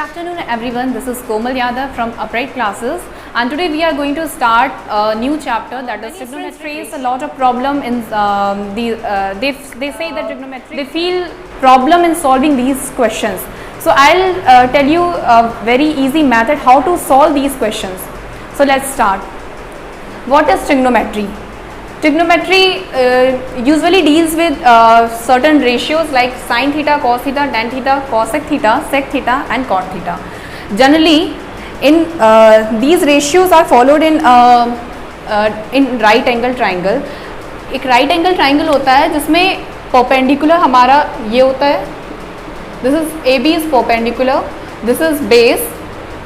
afternoon everyone, this is Komal Yadav from Upright Classes, and today we are going to start a new chapter, that is trigonometry. Face a lot of problem in they say that trigonometry, they feel problem in solving these questions. So I'll tell you a very easy method how to solve these questions. So let's start. What is trigonometry? Trigonometry usually deals with certain ratios like sin theta, cos theta, tan theta, cosec theta, sec theta and cot theta. Generally, in these ratios are followed in right angle triangle. एक right angle triangle होता है जिसमें perpendicular हमारा ये होता है. This is AB is perpendicular. This is base.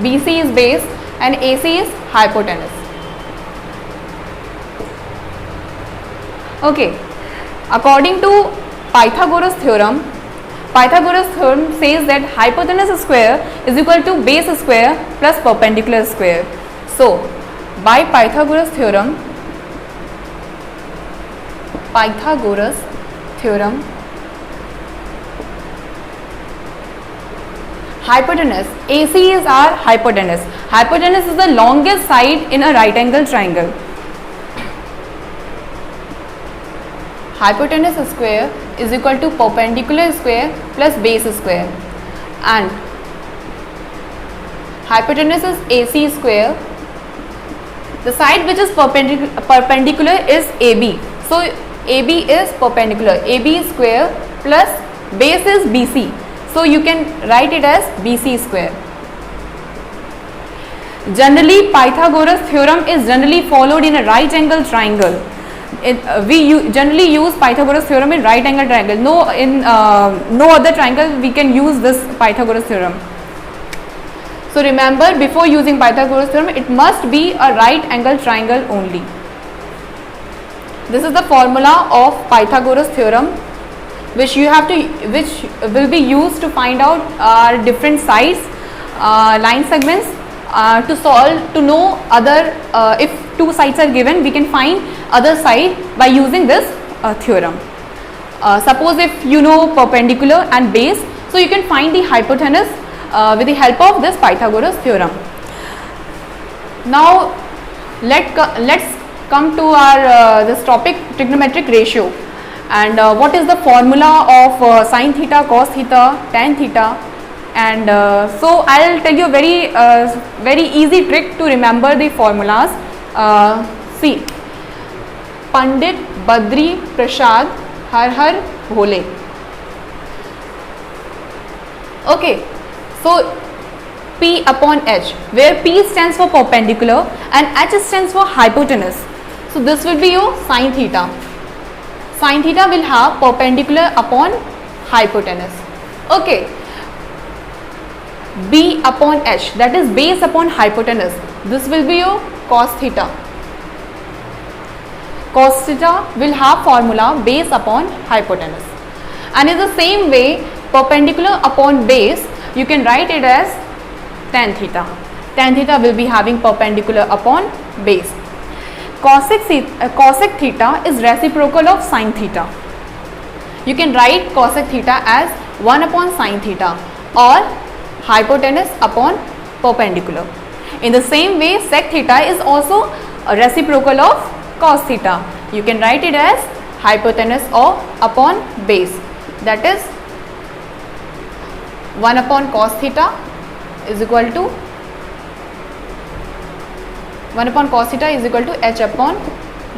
BC is base and AC is hypotenuse. Okay, according to Pythagoras theorem says that hypotenuse square is equal to base square plus perpendicular square. So, by Pythagoras theorem, hypotenuse, AC is our hypotenuse. Hypotenuse is the longest side in a right angle triangle. Hypotenuse square is equal to perpendicular square plus base square, and hypotenuse is AC square. The side which is perpendicular is AB. So AB is perpendicular. AB square plus base is BC. So you can write it as BC square. Generally, Pythagoras theorem is generally followed in a right angle triangle. We generally use Pythagoras theorem in right angle triangle. No other triangle we can use this Pythagoras theorem. So remember, before using Pythagoras theorem, it must be a right angle triangle only. This is the formula of Pythagoras theorem, which will be used to find out our different sides, line segments, to know other, if two sides are given, we can find other side by using this theorem. Suppose if you know perpendicular and base, so you can find the hypotenuse with the help of this Pythagoras theorem. Now let's come to our this topic, trigonometric ratio, and what is the formula of sin theta, cos theta, tan theta. And so I'll tell you a very easy trick to remember the formulas. See, Pandit Badri Prasad Har Har Bhole. Okay, so P upon H, where P stands for perpendicular and H stands for hypotenuse. So this will be your sin theta. Sin theta will have perpendicular upon hypotenuse. Okay. B upon H, that is base upon hypotenuse. This will be your cos theta. Cos theta will have formula base upon hypotenuse. And in the same way, perpendicular upon base, you can write it as tan theta. Tan theta will be having perpendicular upon base. Cosec theta is reciprocal of sin theta. You can write cosec theta as 1 upon sin theta or hypotenuse upon perpendicular. In the same way, sec theta is also a reciprocal of cos theta. You can write it as hypotenuse or upon base. That is 1 upon cos theta is equal to 1 upon cos theta is equal to H upon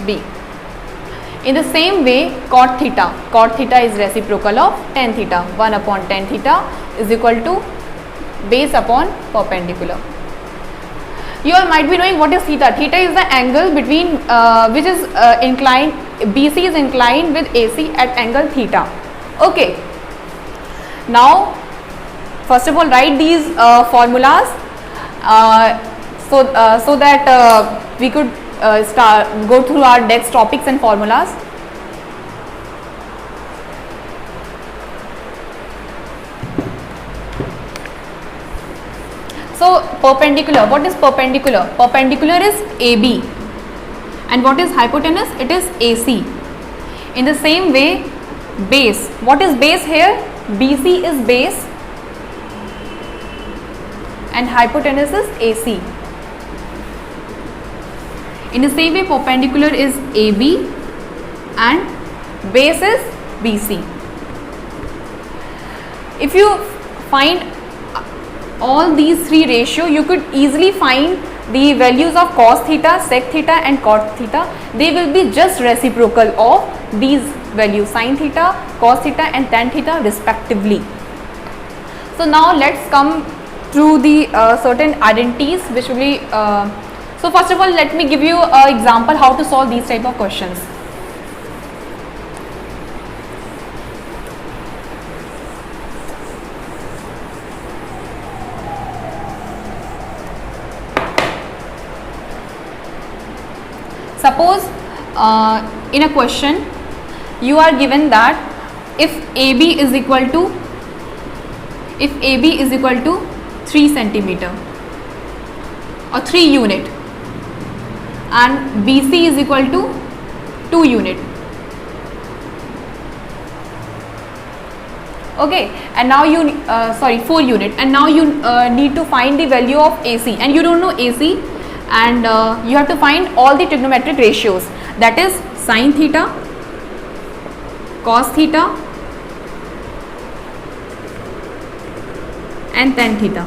B. In the same way, cot theta is reciprocal of tan theta. 1 upon tan theta is equal to base upon perpendicular. You all might be knowing what is theta. Theta is the angle between which is inclined, BC is inclined with AC at angle theta. Okay. Now, first of all, write these formulas so that we could go through our next topics and formulas. So perpendicular, what is perpendicular? Perpendicular is AB, and what is hypotenuse? It is AC. In the same way, base, what is base here? BC is base and hypotenuse is AC. In the same way, perpendicular is AB and base is BC. If you find all these three ratio, you could easily find the values of cos theta, sec theta and cot theta. They will be just reciprocal of these values, sin theta, cos theta and tan theta respectively. So now let's come to the certain identities which will be so first of all, let me give you an example how to solve these type of questions. Suppose in a question you are given that if AB is equal to 3 centimeter or 3 unit and BC is equal to 2 unit. Okay, and now you 4 unit, and now you need to find the value of AC, and you don't know AC, and you have to find all the trigonometric ratios, that is sin theta, cos theta and tan theta.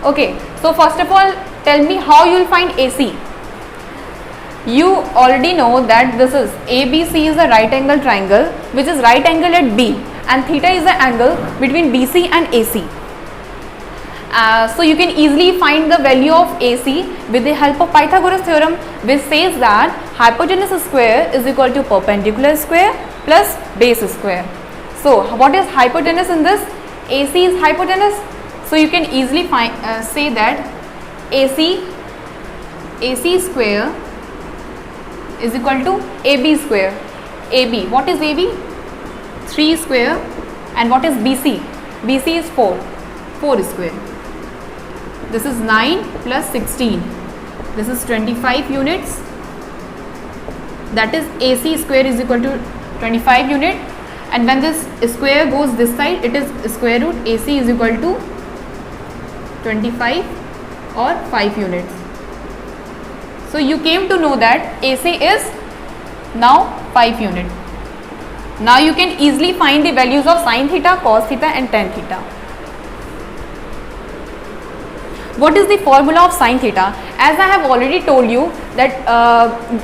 Okay, so first of all, tell me how you will find AC. You already know that this is ABC is a right angle triangle which is right angle at B, and theta is the angle between BC and AC. So you can easily find the value of AC with the help of Pythagoras theorem, which says that hypotenuse square is equal to perpendicular square plus base square. So what is hypotenuse in this? AC is hypotenuse. So you can easily say that AC square is equal to AB square. AB, what is AB? 3 square. And what is BC? BC is 4 square. This is 9 plus 16. This is 25 units. That is AC square is equal to 25 unit. And when this square goes this side, it is square root AC is equal to 25 or 5 units. So you came to know that AC is now 5 units. Now you can easily find the values of sin theta, cos theta and tan theta. What is the formula of sin theta? As I have already told you that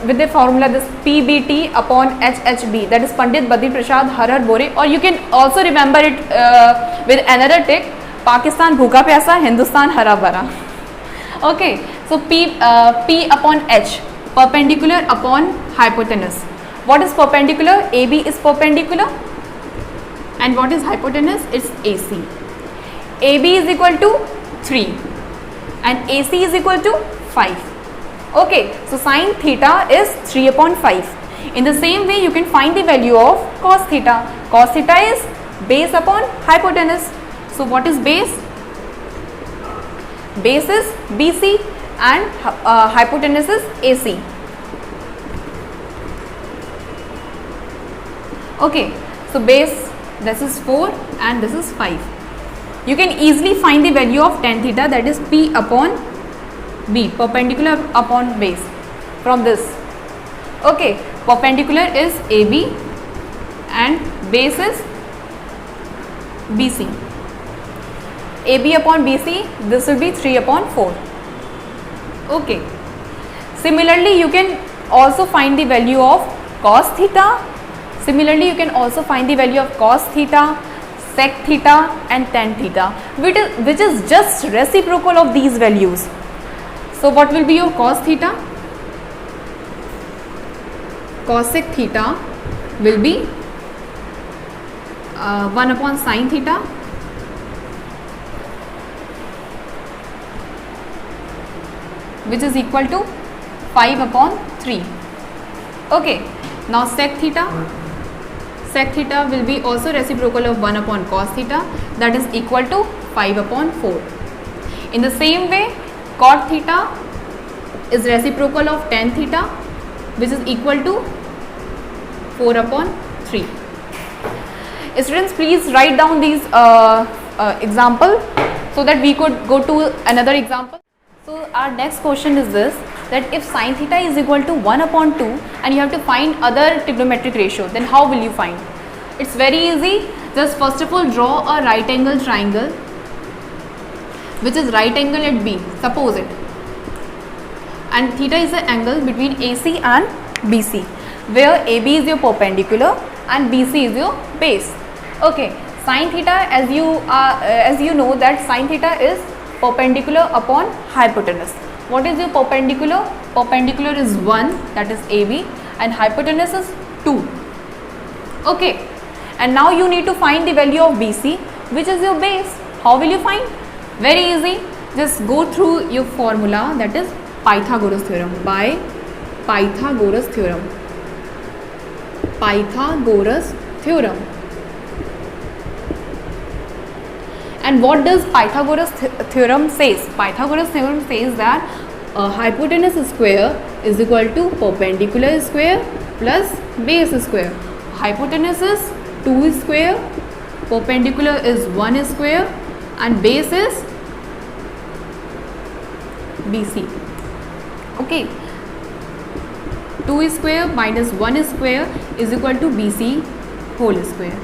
with the formula this PBT upon HHB, that is Pandit Badi Prasad Har Har Bore, or you can also remember it with another trick, Pakistan bhuka pyasa, Hindustan hara bhara. Okay, so P upon H, perpendicular upon hypotenuse. What is perpendicular? AB is perpendicular, and what is hypotenuse? It's AC. AB is equal to 3 and AC is equal to 5. Okay, so sin theta is 3 upon 5. In the same way, you can find the value of cos theta. Cos theta is base upon hypotenuse. So what is base? Base is BC and hypotenuse is AC. Okay, so base, this is 4 and this is 5. You can easily find the value of tan theta, that is P upon B, perpendicular upon base, from this. Okay, perpendicular is AB and base is BC. AB upon BC, this will be 3 upon 4. Okay. Similarly, you can also find the value of cos theta. Similarly, you can also find the value of cos theta, sec theta and tan theta, which is just reciprocal of these values. So what will be your cos theta? Cosec theta will be 1 upon sin theta which is equal to 5 upon 3. Okay, now sec theta will be also reciprocal of 1 upon cos theta, that is equal to 5 upon 4. In the same way, cot theta is reciprocal of tan theta, which is equal to 4 upon 3. Students, please write down these example so that we could go to another example. So our next question is this, that if sin theta is equal to 1 upon 2 and you have to find other trigonometric ratio, then how will you find? It's very easy. Just first of all draw a right angle triangle which is right angle at B, suppose it, and theta is the angle between AC and BC, where AB is your perpendicular and BC is your base. Okay, sin theta, as you know that sin theta is perpendicular upon hypotenuse. What is your perpendicular? Perpendicular is 1, that is AB, and hypotenuse is 2. Okay, and now you need to find the value of BC, which is your base. How will you find? Very easy. Just go through your formula, that is Pythagoras theorem. By Pythagoras theorem. Pythagoras theorem. And what does Pythagoras theorem says? Pythagoras theorem says that hypotenuse square is equal to perpendicular square plus base square. Hypotenuse is 2 square, perpendicular is 1 square, and base is BC. Okay, 2 square minus 1 square is equal to BC whole square.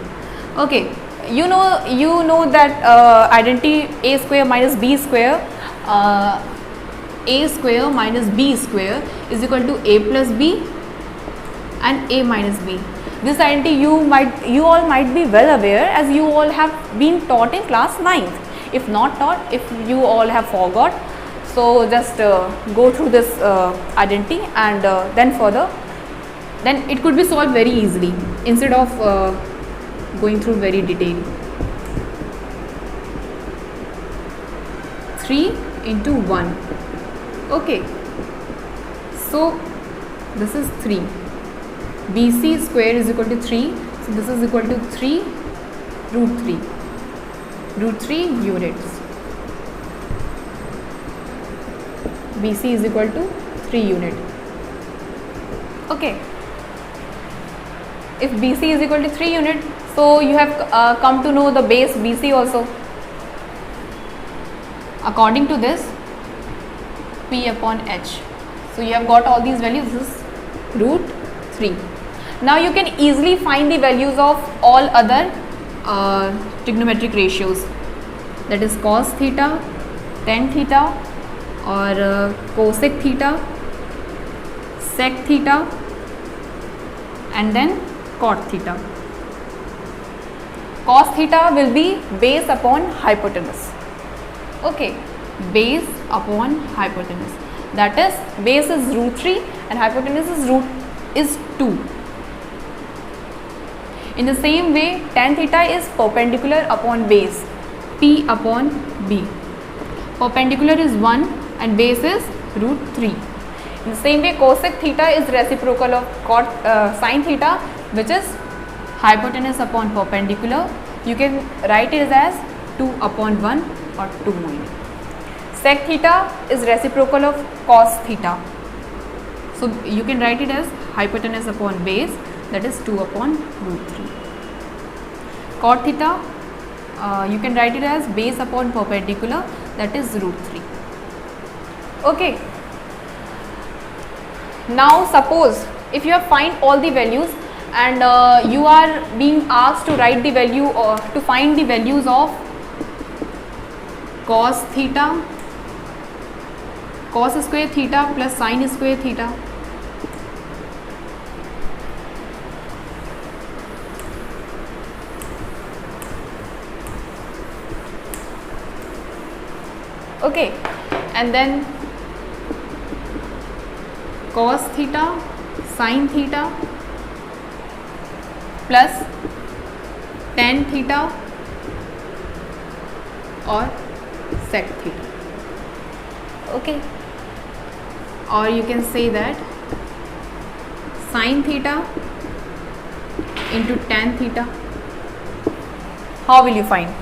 Okay, you know that identity A square minus B square, A square minus B square is equal to A plus B and A minus B. This identity you all might be well aware, as you all have been taught in class 9th. If not taught, if you all have forgot, so just go through this identity, and then it could be solved very easily instead of going through very detailed. 3 into 1. Okay, so this is 3. BC square is equal to 3, so this is equal to 3 root 3 units. BC is equal to 3 unit. Okay, if BC is equal to 3 unit, so you have come to know the base BC also. According to this, P upon H. So you have got all these values. This is root 3. Now you can easily find the values of all other trigonometric ratios, that is cos theta, tan theta, or cosec theta, sec theta, and then cot theta. Cos theta will be base upon hypotenuse. Okay, base upon hypotenuse, that is base is root 3 and hypotenuse is 2. In the same way, tan theta is perpendicular upon base, P upon B. Perpendicular is 1 and base is root 3. In the same way, cosec theta is reciprocal of sin theta, which is hypotenuse upon perpendicular. You can write it as 2 upon 1 or 2 minus. Sec theta is reciprocal of cos theta. So you can write it as hypotenuse upon base, that is 2 upon root 3. Cot theta, you can write it as base upon perpendicular, that is root 3. Okay. Now suppose if you have find all the values and you are being asked to write the value or to find the values of cos theta, cos square theta plus sin square theta. Okay, and then cos theta, sin theta plus tan theta or sec theta. Okay, or you can say that sin theta into tan theta. How will you find?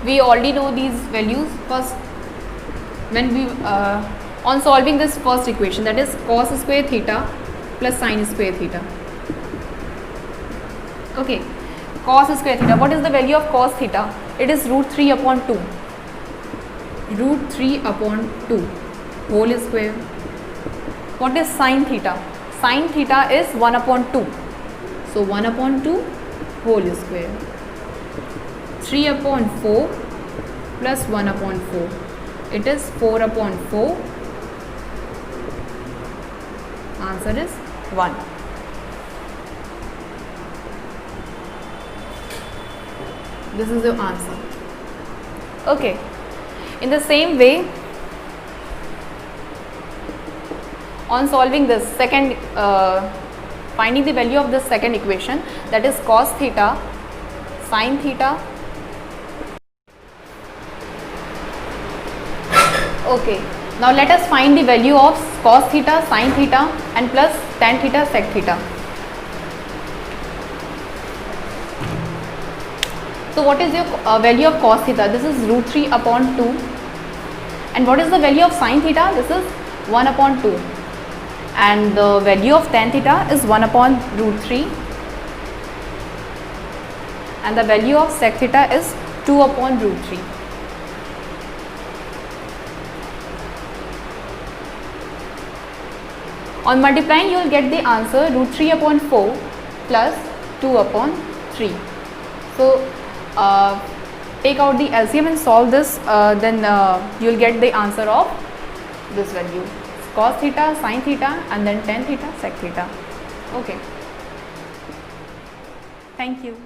We already know these values. First, when we on solving this first equation, that is cos square theta plus sin square theta. Okay, cos square theta. What is the value of cos theta? It is root 3 upon 2. Root 3 upon 2 whole square. What is sin theta? Sin theta is 1 upon 2. So 1 upon 2 whole square. 3 upon 4 plus 1 upon 4. It is 4 upon 4. Answer is 1. This is your answer. Okay. In the same way, on solving this second, finding the value of this second equation, that is cos theta, sin theta. Okay. Now let us find the value of cos theta, sin theta and plus tan theta, sec theta. So what is your value of cos theta? This is root 3 upon 2. And what is the value of sin theta? This is 1 upon 2. And the value of tan theta is 1 upon root 3. And the value of sec theta is 2 upon root 3. On multiplying, you will get the answer root 3 upon 4 plus 2 upon 3. So take out the LCM and solve this, then you will get the answer of this value, cos theta, sin theta and then tan theta, sec theta. Okay. Thank you.